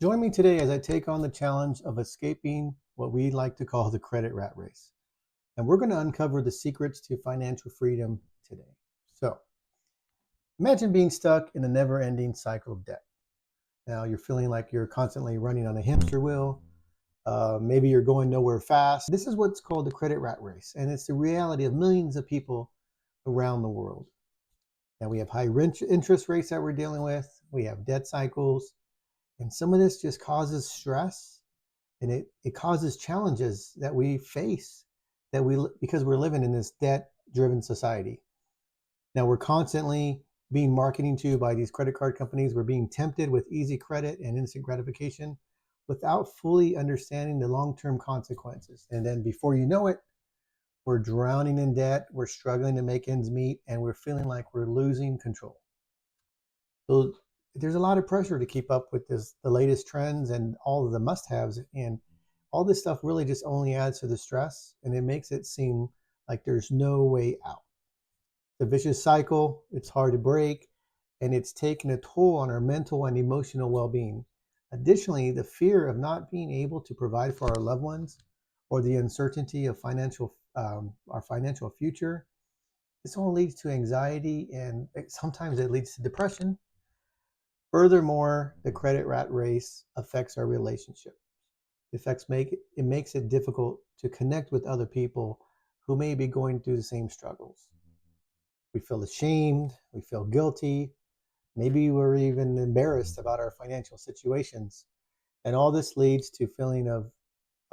Join me today as I take on the challenge of escaping what we like to call the credit rat race. And we're going to uncover the secrets to financial freedom today. So, imagine being stuck in a never ending cycle of debt. Now, you're feeling like you're constantly running on a hamster wheel. Maybe you're going nowhere fast. This is what's called the credit rat race, and it's the reality of millions of people around the world. Now, we have high interest rates that we're dealing with, we have debt cycles, and some of this just causes stress and it causes challenges that we face because we're living in this debt driven society. Now we're constantly being marketed to by these credit card companies. We're being tempted with easy credit and instant gratification without fully understanding the long-term consequences. And then before you know it, we're drowning in debt, we're struggling to make ends meet, and we're feeling like we're losing control. So there's a lot of pressure to keep up with the latest trends and all of the must-haves, and all this stuff really just only adds to the stress, and it makes it seem like there's no way out. The vicious cycle, it's hard to break, and it's taken a toll on our mental and emotional well-being. Additionally, the fear of not being able to provide for our loved ones or the uncertainty of our financial future, this all leads to anxiety, and sometimes it leads to depression. Furthermore, the credit rat race affects our relationship. It makes it difficult to connect with other people who may be going through the same struggles. We feel ashamed, we feel guilty, maybe we're even embarrassed about our financial situations. And all this leads to feeling of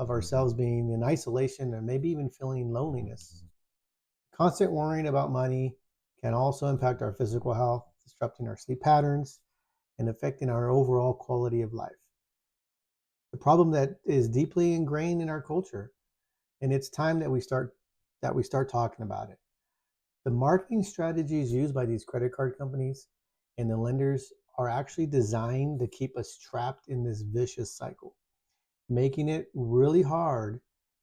ourselves being in isolation and maybe even feeling loneliness. Constant worrying about money can also impact our physical health, disrupting our sleep patterns and affecting our overall quality of life. The problem that is deeply ingrained in our culture, and it's time that we start talking about it. The marketing strategies used by these credit card companies and the lenders are actually designed to keep us trapped in this vicious cycle, making it really hard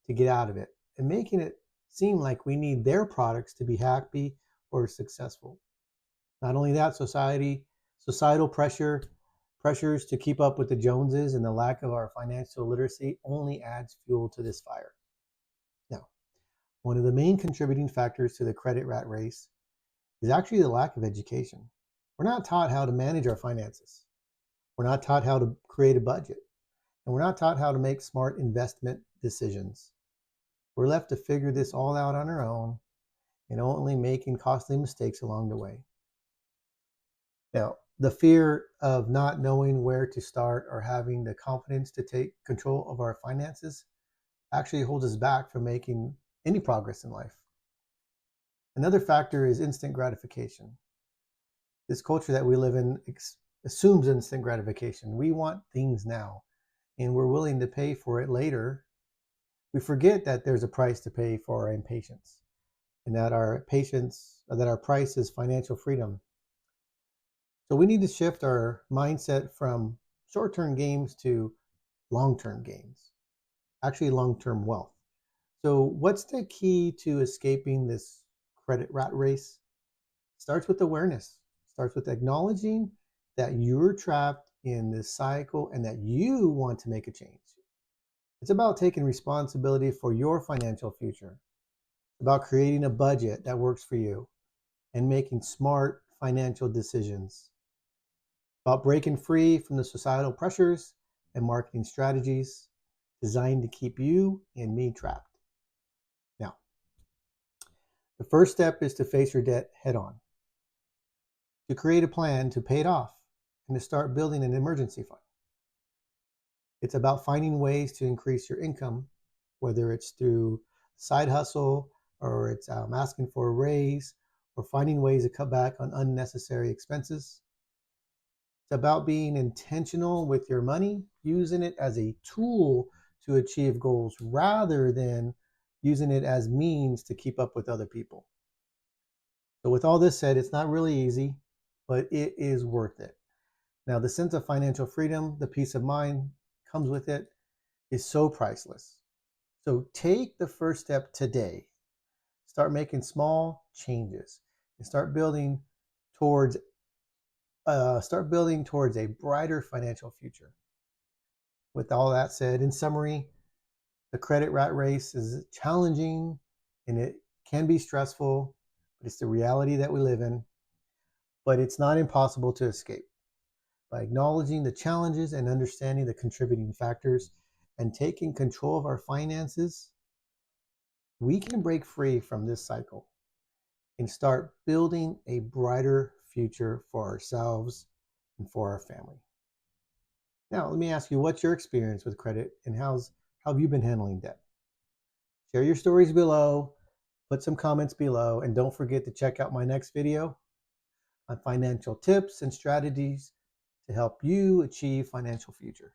to get out of it and making it seem like we need their products to be happy or successful. Not only that, societal pressures to keep up with the Joneses and the lack of our financial literacy only adds fuel to this fire. Now, one of the main contributing factors to the credit rat race is actually the lack of education. We're not taught how to manage our finances. We're not taught how to create a budget. And we're not taught how to make smart investment decisions. We're left to figure this all out on our own and only making costly mistakes along the way. Now, the fear of not knowing where to start or having the confidence to take control of our finances actually holds us back from making any progress in life. Another factor is instant gratification. This culture that we live in assumes instant gratification. We want things now, and we're willing to pay for it later. We forget that there's a price to pay for our impatience, and that our price is financial freedom. So we need to shift our mindset from short-term gains to long-term gains, actually long-term wealth. So what's the key to escaping this credit rat race? Starts with awareness. Starts with acknowledging that you're trapped in this cycle and that you want to make a change. It's about taking responsibility for your financial future. It's about creating a budget that works for you and making smart financial decisions. About breaking free from the societal pressures and marketing strategies designed to keep you and me trapped. Now, the first step is to face your debt head on, to create a plan to pay it off, and to start building an emergency fund. It's about finding ways to increase your income, whether it's through side hustle or it's asking for a raise or finding ways to cut back on unnecessary expenses. It's about being intentional with your money, using it as a tool to achieve goals rather than using it as means to keep up with other people. So with all this said, it's not really easy, but it is worth it. Now, the sense of financial freedom, the peace of mind comes with it is so priceless. So take the first step today. Start making small changes and towards start building towards a brighter financial future. With all that said, in summary, the credit rat race is challenging and it can be stressful, but it's the reality that we live in. But it's not impossible to escape. By acknowledging the challenges and understanding the contributing factors and taking control of our finances, we can break free from this cycle and start building a brighter future for ourselves and for our family. Now, let me ask you, what's your experience with credit and how have you been handling debt? Share your stories below, put some comments below, and don't forget to check out my next video on financial tips and strategies to help you achieve financial future.